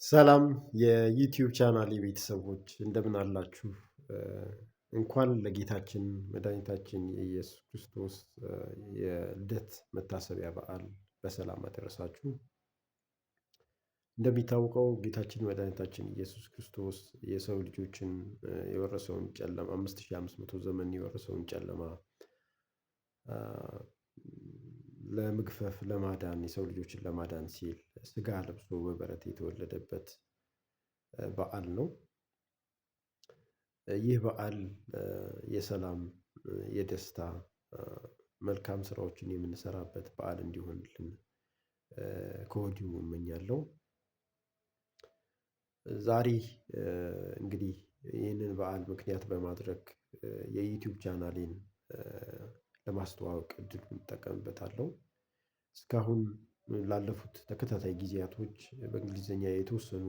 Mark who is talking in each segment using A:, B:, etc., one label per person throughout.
A: ሰላም የዩቲዩብ ቻናሌ ቤተሰቦች እንደምን አላችሁ? እንኳን ለጌታችን መድኃኒታችን የኢየሱስ ክርስቶስ የልደት መታሰቢያ በዓል በሰላም አደረሳችሁ። እንደሚታወቀው ጌታችን መድኃኒታችን ኢየሱስ ክርስቶስ የሰው ልጆችን የወረሰውን ጨለማ 5500 ዘመን የወረሰውን ጨለማ ለመግፈፍ ለማዳን የሰው ልጆችን ለማዳን ሲል ስጋ ለብሶ በበረት የተወለደበት በዓል ነው። ይህ በዓል የሰላም የደስታ መልካም ስራዎችን የምንሰራበት በዓል እንዲሆንልን ከወዲሁ እመኛለሁ። ዛሬ እንግዲህ ይህንን በዓል ምክንያት በማድረግ የዩቲዩብ ቻናሌን ለማስተዋወቅ እድሉን እጠቀምበታለሁ። እስካሁን ላለፉት ተከታታይ ጊዜያቶች በእንግሊዘኛ የተወሰኑ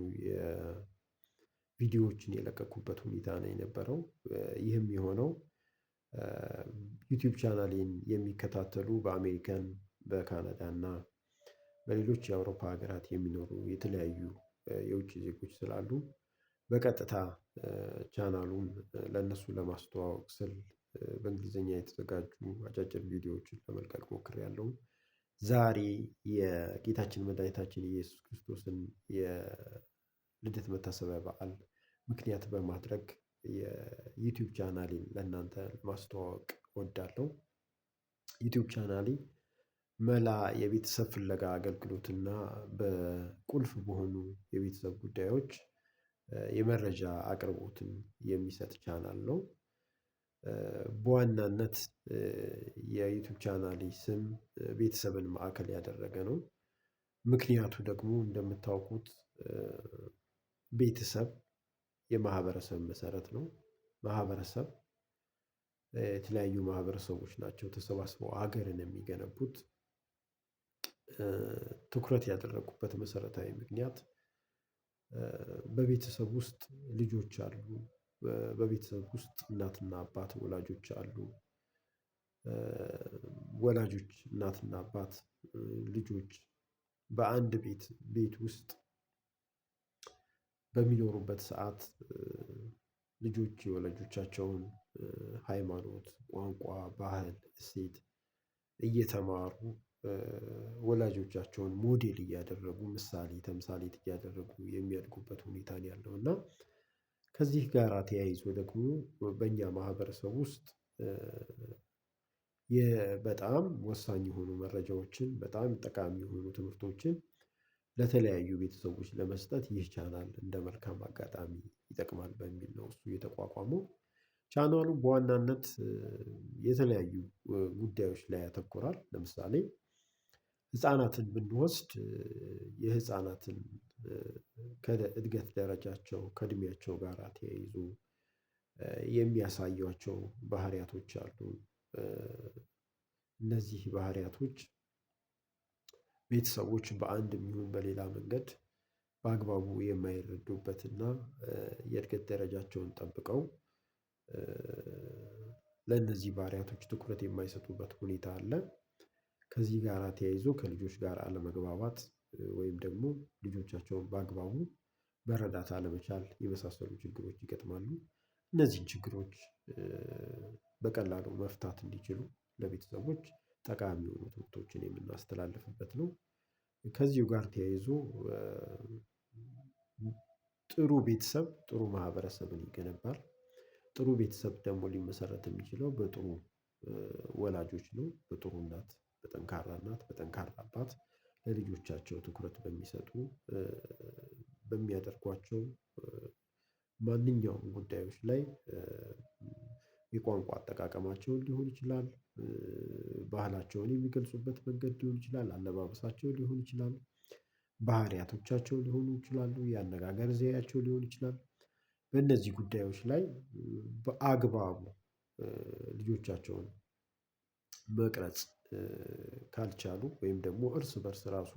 A: ቪዲዮዎችን የለቀኩበት ሁኔታ ነው የነበረው። ይህም የሆነው ዩቲዩብ ቻናሌን የሚከታተሉ በአሜሪካን በካናዳ እና በሌሎች የአውሮፓ ሀገራት የሚኖሩ የተለያዩ የውጭ ዜጎች ስላሉ በቀጥታ ቻናሉን ለእነሱ ለማስተዋወቅ ስል በእንግሊዘኛ የተዘጋጁ አጫጭር ቪዲዮዎችን ለመልቀቅ ሞክሬያለሁ። ዛሬ የጌታችን መድኃኒታችን ኢየሱስ ክርስቶስን የልደት መታሰቢያ በዓል ምክንያት በማድረግ የዩቲዩብ ቻናሌን ለእናንተ ማስተዋወቅ እወዳለሁ። ዩቲዩብ ቻናሌ መላ የቤተሰብ ፍለጋ አገልግሎትና በቁልፍ በሆኑ የቤተሰብ ጉዳዮች የመረጃ አቅርቦትን የሚሰጥ ቻናል ነው። በዋናነት የዩቲዩብ ቻናሌ ስም ቤተሰብን ማዕከል ያደረገ ነው። ምክንያቱ ደግሞ እንደምታውቁት ቤተሰብ የማህበረሰብ መሰረት ነው። ማህበረሰብ የተለያዩ ማህበረሰቦች ናቸው ተሰባስበው ሀገርን የሚገነቡት። ትኩረት ያደረኩበት መሰረታዊ ምክንያት በቤተሰብ ውስጥ ልጆች አሉ። በቤተሰብ ውስጥ እናትና አባት ወላጆች አሉ። ወላጆች እናትና አባት ልጆች በአንድ ቤት ውስጥ በሚኖሩበት ሰዓት ልጆች የወላጆቻቸውን ሃይማኖት፣ ቋንቋ፣ ባህል፣ እሴት እየተማሩ ወላጆቻቸውን ሞዴል እያደረጉ ምሳሌ ተምሳሌት እያደረጉ የሚያድጉበት ሁኔታ ነው ያለው እና ከዚህ ጋር ተያይዞ ደግሞ በእኛ ማህበረሰብ ውስጥ በጣም ወሳኝ የሆኑ መረጃዎችን በጣም ጠቃሚ የሆኑ ትምህርቶችን ለተለያዩ ቤተሰቦች ለመስጠት ይህ ቻናል እንደ መልካም አጋጣሚ ይጠቅማል በሚል ነው እሱ የተቋቋመው። ቻናሉ በዋናነት የተለያዩ ጉዳዮች ላይ ያተኮራል። ለምሳሌ ህፃናትን ብንወስድ የህፃናትን ከእድገት ደረጃቸው ከእድሜያቸው ጋር ተያይዞ የሚያሳዩቸው ባህሪያቶች አሉ። እነዚህ ባህሪያቶች ቤተሰቦች በአንድም ይሁን በሌላ መንገድ በአግባቡ የማይረዱበትና የእድገት ደረጃቸውን ጠብቀው ለእነዚህ ባህሪያቶች ትኩረት የማይሰጡበት ሁኔታ አለ። ከዚህ ጋር ተያይዞ ከልጆች ጋር አለመግባባት ወይም ደግሞ ልጆቻቸውን በአግባቡ መረዳት አለመቻል የመሳሰሉ ችግሮች ይገጥማሉ። እነዚህን ችግሮች በቀላሉ መፍታት እንዲችሉ ለቤተሰቦች ጠቃሚ የሆኑ ትምህርቶችን የምናስተላልፍበት ነው። ከዚሁ ጋር ተያይዞ ጥሩ ቤተሰብ ጥሩ ማህበረሰብን ይገነባል። ጥሩ ቤተሰብ ደግሞ ሊመሰረት የሚችለው በጥሩ ወላጆች ነው። በጥሩ እናት በጠንካራ እናት በጠንካራ አባት ለልጆቻቸው ትኩረት በሚሰጡ በሚያደርጓቸው ማንኛውም ጉዳዮች ላይ የቋንቋ አጠቃቀማቸውን ሊሆን ይችላል። ባህላቸውን የሚገልጹበት መንገድ ሊሆን ይችላል አለባበሳቸው ሊሆን ይችላል። ባህሪያቶቻቸው ሊሆኑ ይችላሉ የአነጋገር ዘያቸው ሊሆን ይችላል። በእነዚህ ጉዳዮች ላይ በአግባቡ ልጆቻቸውን መቅረጽ ካልቻሉ ወይም ደግሞ እርስ በእርስ ራሱ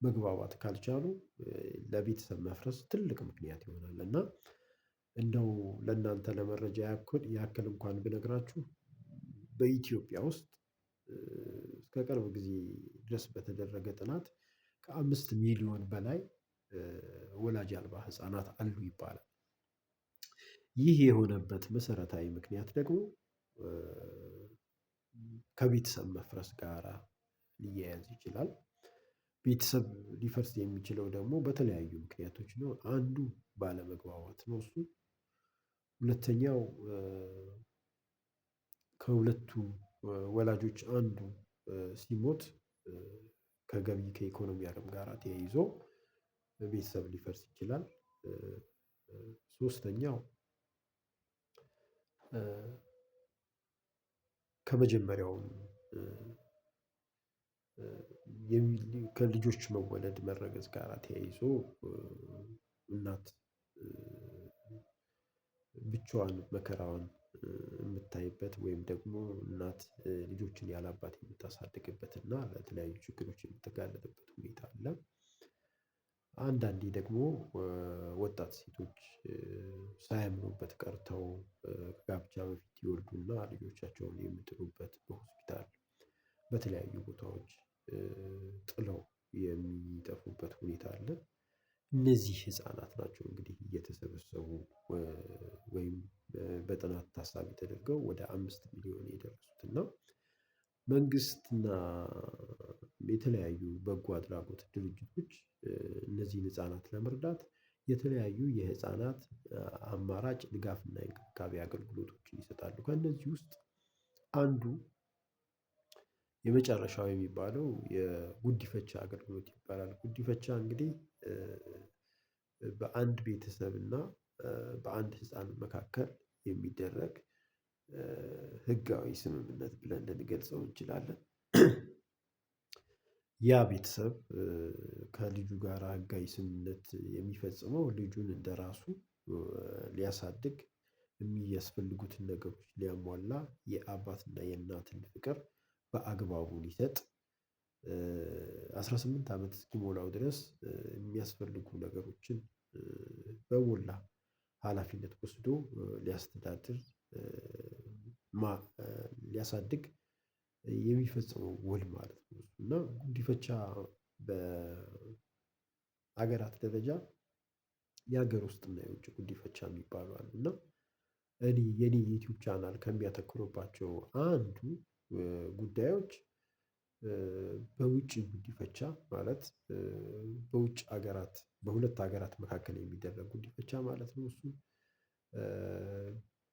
A: መግባባት ካልቻሉ ለቤተሰብ መፍረስ ትልቅ ምክንያት ይሆናል። እና እንደው ለእናንተ ለመረጃ ያክል እንኳን ብነግራችሁ በኢትዮጵያ ውስጥ እስከ ቅርብ ጊዜ ድረስ በተደረገ ጥናት ከ5 ሚሊዮን በላይ ወላጅ አልባ ህፃናት አሉ ይባላል። ይህ የሆነበት መሰረታዊ ምክንያት ደግሞ ከቤተሰብ መፍረስ ጋር ሊያያዝ ይችላል። ቤተሰብ ሊፈርስ የሚችለው ደግሞ በተለያዩ ምክንያቶች ነው። አንዱ ባለመግባባት ነው እሱ። ሁለተኛው ከሁለቱ ወላጆች አንዱ ሲሞት ከገቢ ከኢኮኖሚ አቅም ጋር ተያይዞ ቤተሰብ ሊፈርስ ይችላል። ሶስተኛው ከመጀመሪያውም ከልጆች መወለድ መረገዝ ጋር ተያይዞ እናት ብቻዋን መከራዋን የምታይበት ወይም ደግሞ እናት ልጆችን ያላባት የምታሳድግበት እና ለተለያዩ ችግሮች የምትጋለጥበት ሁኔታ አለ። አንዳንዴ ደግሞ ወጣት ሴቶች ሳያምኑበት ቀርተው ከጋብቻ በፊት ይወልዱና ልጆቻቸውን የሚጥሉበት በሆስፒታል በተለያዩ ቦታዎች ጥለው የሚጠፉበት ሁኔታ አለ። እነዚህ ህፃናት ናቸው እንግዲህ እየተሰበሰቡ ወይም በጥናት ታሳቢ ተደርገው ወደ 5 ሚሊዮን የደረሱት እና መንግስትና የተለያዩ በጎ አድራጎት ድርጅቶች እነዚህን ህፃናት ለመርዳት የተለያዩ የህፃናት አማራጭ ድጋፍና የእንክብካቤ አገልግሎቶችን ይሰጣሉ። ከእነዚህ ውስጥ አንዱ የመጨረሻው የሚባለው የጉዲፈቻ አገልግሎት ይባላል። ጉዲፈቻ እንግዲህ በአንድ ቤተሰብ እና በአንድ ህፃን መካከል የሚደረግ ህጋዊ ስምምነት ብለን ልንገልጸው እንችላለን። ያ ቤተሰብ ከልጁ ጋር ህጋዊ ስምምነት የሚፈጽመው ልጁን እንደራሱ ሊያሳድግ የሚያስፈልጉትን ነገሮች ሊያሟላ የአባትና የእናትን ፍቅር በአግባቡ ሊሰጥ 18 ዓመት እስኪሞላው ድረስ የሚያስፈልጉ ነገሮችን በሞላ ኃላፊነት ወስዶ ሊያስተዳድር ሊያሳድግ የሚፈጽመው ውል ማለት ነው። እና ጉዲፈቻ በሀገራት ደረጃ የሀገር ውስጥ እና የውጭ ጉዲፈቻ የሚባሉ አሉ። እና የኔ ዩቲዩብ ቻናል ከሚያተኩርባቸው አንዱ ጉዳዮች በውጭ ጉዲፈቻ ማለት በውጭ ሀገራት በሁለት ሀገራት መካከል የሚደረግ ጉዲፈቻ ማለት ነው። እሱ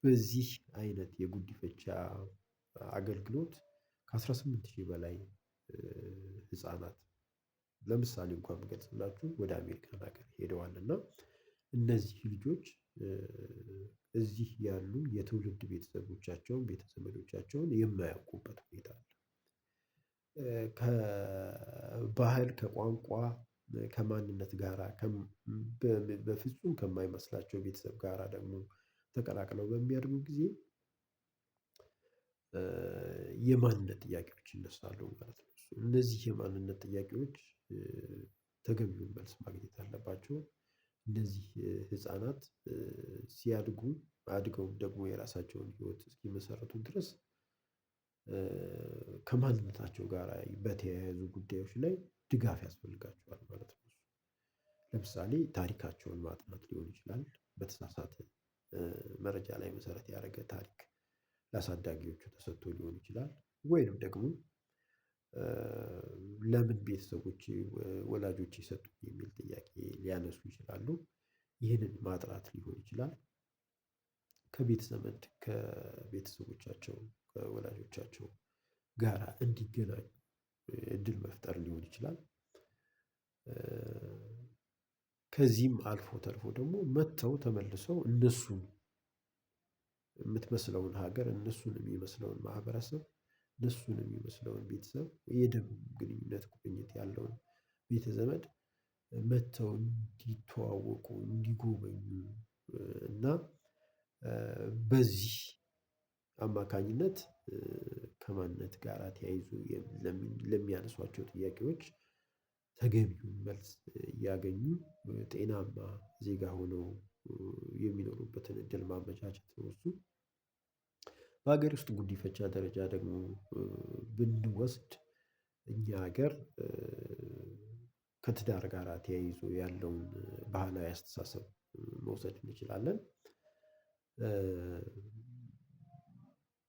A: በዚህ አይነት የጉዲፈቻ አገልግሎት ከ18 ሺህ በላይ ህፃናት ለምሳሌ እንኳን ብገልጽላችሁ ወደ አሜሪካን ሀገር ሄደዋል። እና እነዚህ ልጆች እዚህ ያሉ የትውልድ ቤተሰቦቻቸውን ቤተዘመዶቻቸውን የማያውቁበት ሁኔታ አለ። ከባህል ከቋንቋ ከማንነት ጋራ በፍጹም ከማይመስላቸው ቤተሰብ ጋራ ደግሞ ተቀላቅለው በሚያድጉ ጊዜ የማንነት ጥያቄዎች ይነሳሉ ማለት ነው። እነዚህ የማንነት ጥያቄዎች ተገቢውን መልስ ማግኘት አለባቸው። እነዚህ ህፃናት ሲያድጉ አድገው ደግሞ የራሳቸውን ህይወት እስኪመሰርቱ ድረስ ከማንነታቸው ጋር በተያያዙ ጉዳዮች ላይ ድጋፍ ያስፈልጋቸዋል ማለት ነው። ለምሳሌ ታሪካቸውን ማጥናት ሊሆን ይችላል። በተሳሳተ መረጃ ላይ መሰረት ያደረገ ታሪክ ለአሳዳጊዎቹ ተሰጥቶ ሊሆን ይችላል። ወይንም ደግሞ ለምን ቤተሰቦቼ ወላጆቼ ሰጡኝ የሚል ጥያቄ ሊያነሱ ይችላሉ። ይህንን ማጥራት ሊሆን ይችላል። ከቤተ ዘመድ ከቤተሰቦቻቸው ከወላጆቻቸው ጋራ እንዲገናኙ እድል መፍጠር ሊሆን ይችላል። ከዚህም አልፎ ተርፎ ደግሞ መጥተው ተመልሰው እነሱን የምትመስለውን ሀገር እነሱን የሚመስለውን ማህበረሰብ እነሱን የሚመስለውን ቤተሰብ የደም ግንኙነት ቁርኝት ያለውን ቤተ ዘመድ መጥተው እንዲተዋወቁ እንዲጎበኙ እና በዚህ አማካኝነት ከማንነት ጋር ተያይዞ ለሚያነሷቸው ጥያቄዎች ተገቢውን መልስ እያገኙ ጤናማ ዜጋ ሆነው የሚኖሩበትን እድል ማመቻቸት ነው። እሱ በሀገር ውስጥ ጉዲፈቻ ደረጃ ደግሞ ብንወስድ እኛ ሀገር ከትዳር ጋር ተያይዞ ያለውን ባህላዊ አስተሳሰብ መውሰድ እንችላለን።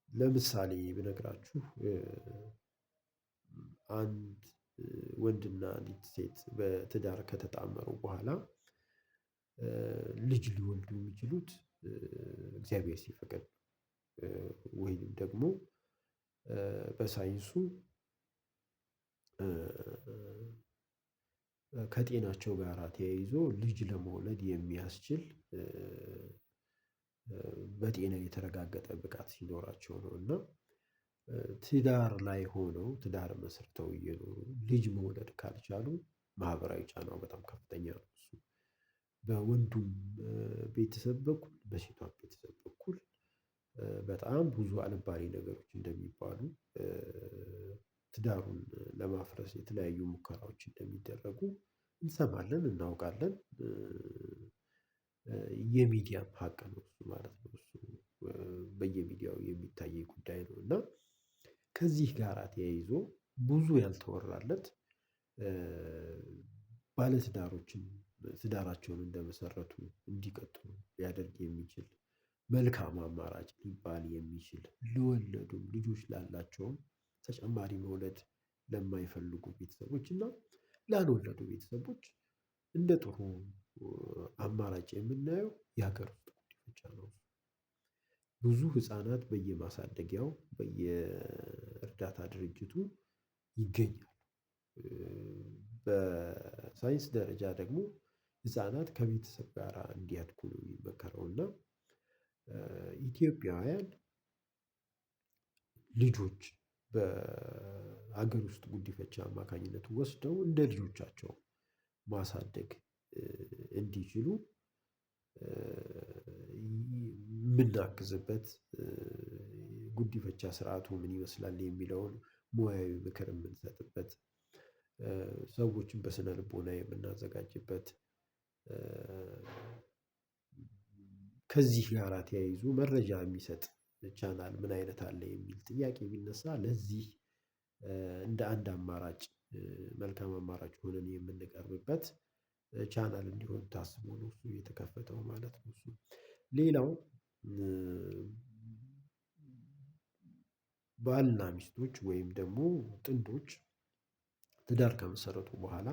A: ለምሳሌ ብነግራችሁ አንድ ወንድና አንዲት ሴት በትዳር ከተጣመሩ በኋላ ልጅ ሊወልዱ የሚችሉት እግዚአብሔር ሲፈቅድ ወይንም ደግሞ በሳይንሱ ከጤናቸው ጋር ተያይዞ ልጅ ለመውለድ የሚያስችል በጤና የተረጋገጠ ብቃት ሲኖራቸው ነው። እና ትዳር ላይ ሆነው ትዳር መስርተው እየኖሩ ልጅ መውለድ ካልቻሉ ማህበራዊ ጫናው በጣም ከፍተኛ ነው። እሱ በወንዱም ቤተሰብ በኩል በሴቷም ቤተሰብ በኩል በጣም ብዙ አልባሌ ነገሮች እንደሚባሉ ትዳሩን ለማፍረስ የተለያዩ ሙከራዎች እንደሚደረጉ እንሰማለን እናውቃለን። የሚዲያም ሀቅ ነው እሱ ማለት ነው። እሱ በየሚዲያው የሚታይ ጉዳይ ነው። እና ከዚህ ጋር ተያይዞ ብዙ ያልተወራለት ባለትዳሮችን ትዳራቸውን እንደመሰረቱ እንዲቀጥሉ ሊያደርግ የሚችል መልካም አማራጭ ሊባል የሚችል ለወለዱም ልጆች ላላቸውም ተጨማሪ መውለድ ለማይፈልጉ ቤተሰቦች እና ላልወለዱ ቤተሰቦች እንደ ጥሩ አማራጭ የምናየው የሀገር ውስጥ ጉዲፈቻ ነው። ብዙ ህፃናት በየማሳደጊያው በየእርዳታ ድርጅቱ ይገኛሉ። በሳይንስ ደረጃ ደግሞ ህፃናት ከቤተሰብ ጋር እንዲያድጉ ነው የሚመከረው። እና ኢትዮጵያውያን ልጆች በሀገር ውስጥ ጉዲፈቻ አማካኝነት ወስደው እንደ ልጆቻቸው ማሳደግ እንዲችሉ የምናግዝበት ጉዲፈቻ ስርዓቱ ምን ይመስላል የሚለውን ሙያዊ ምክር የምንሰጥበት ሰዎችን በስነ ልቦና የምናዘጋጅበት ከዚህ ጋር ተያይዞ መረጃ የሚሰጥ ቻናል ምን አይነት አለ የሚል ጥያቄ ቢነሳ ለዚህ እንደ አንድ አማራጭ መልካም አማራጭ ሆነን የምንቀርብበት ቻናል እንዲሆን ታስቦ ነው እሱ የተከፈተው ማለት ነው። እሱ ሌላው ባልና ሚስቶች ወይም ደግሞ ጥንዶች ትዳር ከመሰረቱ በኋላ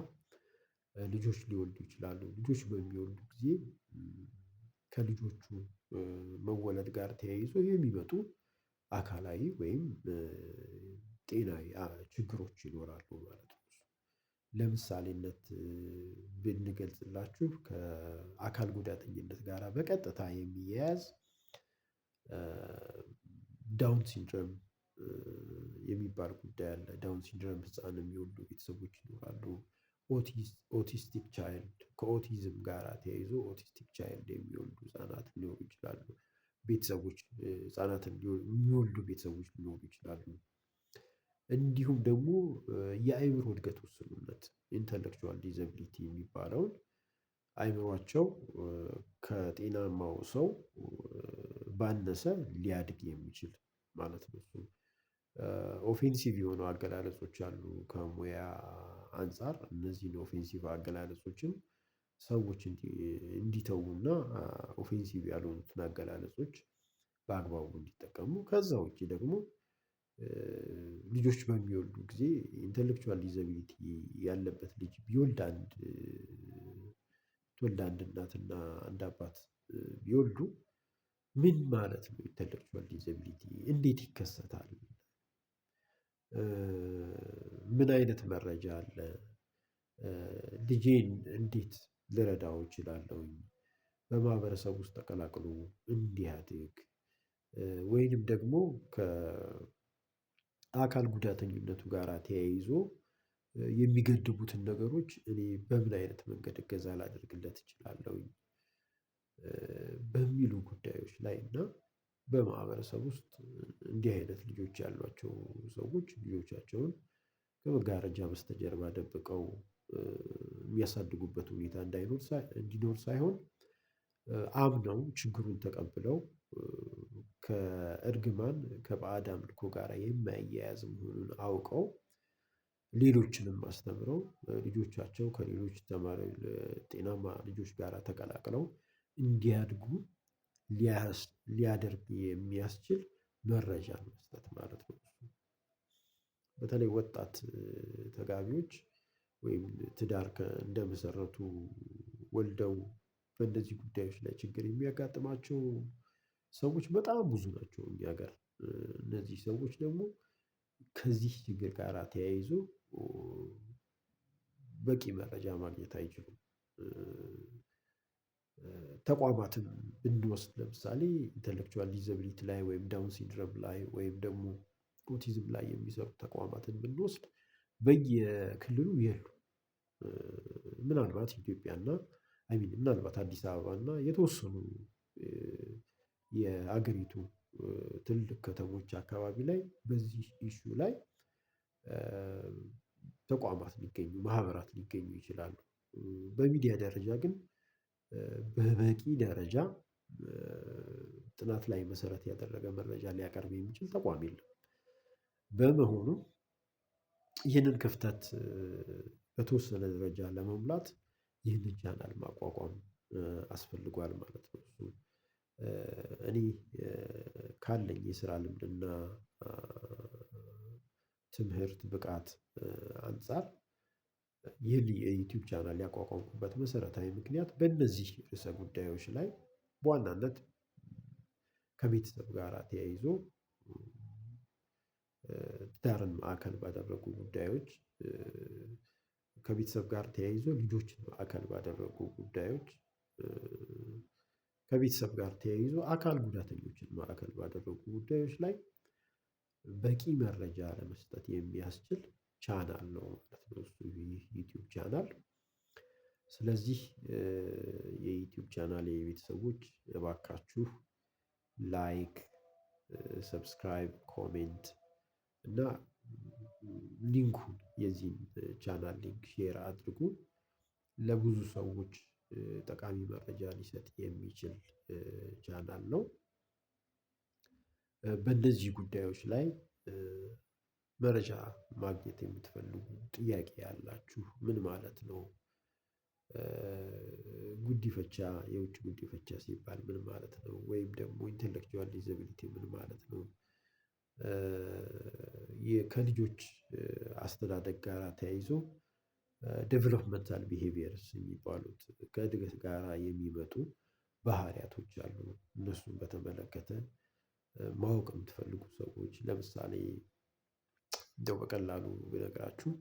A: ልጆች ሊወልዱ ይችላሉ። ልጆች በሚወልዱ ጊዜ ከልጆቹ መወለድ ጋር ተያይዞ የሚመጡ አካላዊ ወይም ጤናዊ ችግሮች ይኖራሉ ማለት ነው። ለምሳሌነት ብንገልጽላችሁ ከአካል ጉዳተኝነት ጋር በቀጥታ የሚያያዝ ዳውን ሲንድረም የሚባል ጉዳይ አለ። ዳውን ሲንድረም ህፃን የሚወልዱ ቤተሰቦች ይኖራሉ። ኦቲስቲክ ቻይልድ ከኦቲዝም ጋር ተያይዞ ኦቲስቲክ ቻይልድ የሚወልዱ ህፃናት ሊኖሩ ይችላሉ። ቤተሰቦች ህፃናትን የሚወልዱ ቤተሰቦች ሊኖሩ ይችላሉ። እንዲሁም ደግሞ የአእምሮ እድገት ውስንነት ኢንተሌክቹዋል ዲዘቢሊቲ የሚባለውን አእምሯቸው ከጤናማው ሰው ባነሰ ሊያድግ የሚችል ማለት ነው። እሱ ኦፌንሲቭ የሆኑ አገላለጾች አሉ። ከሙያ አንፃር እነዚህን ኦፌንሲቭ አገላለጾችን ሰዎች እንዲተዉና ኦፌንሲቭ ያልሆኑትን አገላለጾች በአግባቡ እንዲጠቀሙ ከዛ ውጪ ደግሞ ልጆች በሚወልዱ ጊዜ ኢንተሌክቹዋል ዲዘቢሊቲ ያለበት ልጅ ቢወልድ አንድ እናትና አንድ አባት ቢወልዱ ምን ማለት ነው? ኢንተሌክቹዋል ዲዘቢሊቲ እንዴት ይከሰታል? ምን አይነት መረጃ አለ? ልጄን እንዴት ልረዳው እችላለሁኝ? በማህበረሰብ ውስጥ ተቀላቅሎ እንዲያድግ ወይንም ደግሞ ከአካል ጉዳተኝነቱ ጋር ተያይዞ የሚገድቡትን ነገሮች እኔ በምን አይነት መንገድ እገዛ ላደርግለት እችላለሁኝ? በሚሉ ጉዳዮች ላይ እና በማህበረሰብ ውስጥ እንዲህ አይነት ልጆች ያሏቸው ሰዎች ልጆቻቸውን ከመጋረጃ በስተጀርባ ደብቀው የሚያሳድጉበት ሁኔታ እንዲኖር ሳይሆን አምነው ችግሩን ተቀብለው ከእርግማን ከባዕድ አምልኮ ጋር የማያያዝ መሆኑን አውቀው ሌሎችንም አስተምረው ልጆቻቸው ከሌሎች ተማሪ ጤናማ ልጆች ጋር ተቀላቅለው እንዲያድጉ ሊያደርግ የሚያስችል መረጃ መስጠት ማለት ነው። በተለይ ወጣት ተጋቢዎች ወይም ትዳር እንደመሰረቱ ወልደው በእነዚህ ጉዳዮች ላይ ችግር የሚያጋጥማቸው ሰዎች በጣም ብዙ ናቸው እኛ ሀገር። እነዚህ ሰዎች ደግሞ ከዚህ ችግር ጋር ተያይዞ በቂ መረጃ ማግኘት አይችሉም። ተቋማትን ብንወስድ ለምሳሌ ኢንተሌክቹዋል ዲዘብሊቲ ላይ ወይም ዳውን ሲንድረም ላይ ወይም ደግሞ ኦቲዝም ላይ የሚሰሩ ተቋማትን ብንወስድ በየክልሉ የሉም። ምናልባት ኢትዮጵያና ምናልባት አዲስ አበባ እና የተወሰኑ የአገሪቱ ትልቅ ከተሞች አካባቢ ላይ በዚህ ኢሹ ላይ ተቋማት ሊገኙ ማህበራት ሊገኙ ይችላሉ። በሚዲያ ደረጃ ግን በበቂ ደረጃ ጥናት ላይ መሰረት ያደረገ መረጃ ሊያቀርብ የሚችል ተቋም የለም። በመሆኑም ይህንን ክፍተት በተወሰነ ደረጃ ለመሙላት ይህንን ቻናል ማቋቋም አስፈልጓል ማለት ነው። እኔ ካለኝ የስራ ልምድና ትምህርት ብቃት አንፃር ይህን የዩቲዩብ ቻናል ያቋቋምኩበት መሰረታዊ ምክንያት በእነዚህ ርዕሰ ጉዳዮች ላይ በዋናነት ከቤተሰብ ጋር ተያይዞ ትዳርን ማዕከል ባደረጉ ጉዳዮች ከቤተሰብ ጋር ተያይዞ ልጆችን ማዕከል ባደረጉ ጉዳዮች ከቤተሰብ ጋር ተያይዞ አካል ጉዳተኞችን ማዕከል ባደረጉ ጉዳዮች ላይ በቂ መረጃ ለመስጠት የሚያስችል ቻናል ነው ማለት ነው። እሱ ይህ ዩቲዩብ ቻናል። ስለዚህ የዩቲዩብ ቻናል የቤተሰቦች እባካችሁ ላይክ፣ ሰብስክራይብ፣ ኮሜንት እና ሊንኩን የዚህን ቻናል ሊንክ ሼር አድርጉ። ለብዙ ሰዎች ጠቃሚ መረጃ ሊሰጥ የሚችል ቻናል ነው። በእነዚህ ጉዳዮች ላይ መረጃ ማግኘት የምትፈልጉ ጥያቄ ያላችሁ ምን ማለት ነው? ጉዲፈቻ የውጭ ጉዲፈቻ ሲባል ምን ማለት ነው? ወይም ደግሞ ኢንተሌክቹዋል ዲዘቢሊቲ ምን ማለት ነው? ከልጆች አስተዳደግ ጋር ተያይዞ ዴቨሎፕመንታል ቢሄቪየርስ የሚባሉት ከእድገት ጋር የሚመጡ ባህሪያቶች አሉ። እነሱን በተመለከተ ማወቅ የምትፈልጉ ሰዎች ለምሳሌ እንደው በቀላሉ ብነግራችሁ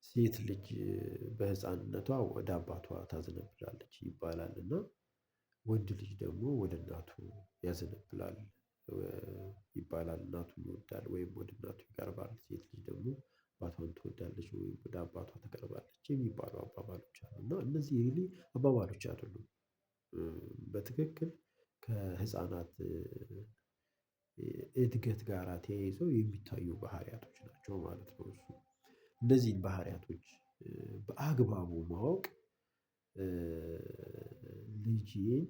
A: ሴት ልጅ በህፃንነቷ ወደ አባቷ ታዘነብላለች ይባላል እና ወንድ ልጅ ደግሞ ወደ እናቱ ያዘነብላል ይባላል። እናቱን ይወዳል ወይም ወደ እናቱ ይቀርባል። ሴት ልጅ ደግሞ አባቷን ትወዳለች ወይም ወደ አባቷ ትቀርባለች የሚባሉ አባባሎች አሉ እና እነዚህ ሪሊ አባባሎች አይደሉም። በትክክል ከህፃናት እድገት ጋር ተያይዘው የሚታዩ ባህሪያቶች ናቸው ማለት ነው። እነዚህን ባህሪያቶች በአግባቡ ማወቅ ልጄን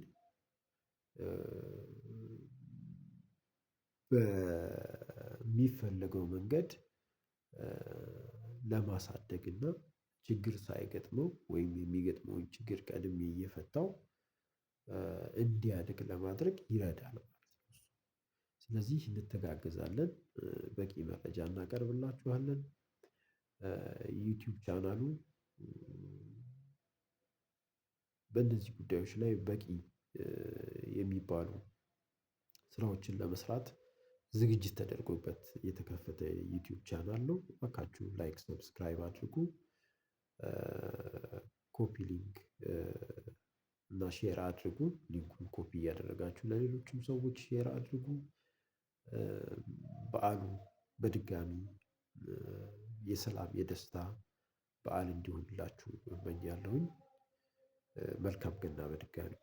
A: በሚፈለገው መንገድ ለማሳደግ እና ችግር ሳይገጥመው ወይም የሚገጥመውን ችግር ቀድሜ እየፈታው እንዲያድግ ለማድረግ ይረዳል ማለት ነው። ስለዚህ እንተጋገዛለን፣ በቂ መረጃ እናቀርብላችኋለን። ዩቲዩብ ቻናሉ በእነዚህ ጉዳዮች ላይ በቂ የሚባሉ ስራዎችን ለመስራት ዝግጅት ተደርጎበት የተከፈተ ዩቲዩብ ቻናል ነው። እባካችሁ ላይክ፣ ሰብስክራይብ አድርጉ። ኮፒ ሊንክ እና ሼር አድርጉ። ሊንኩን ኮፒ እያደረጋችሁ ለሌሎችም ሰዎች ሼር አድርጉ። በዓሉ በድጋሚ የሰላም የደስታ በዓል እንዲሆንላችሁ እመኛለሁኝ። መልካም ገና በድጋሚ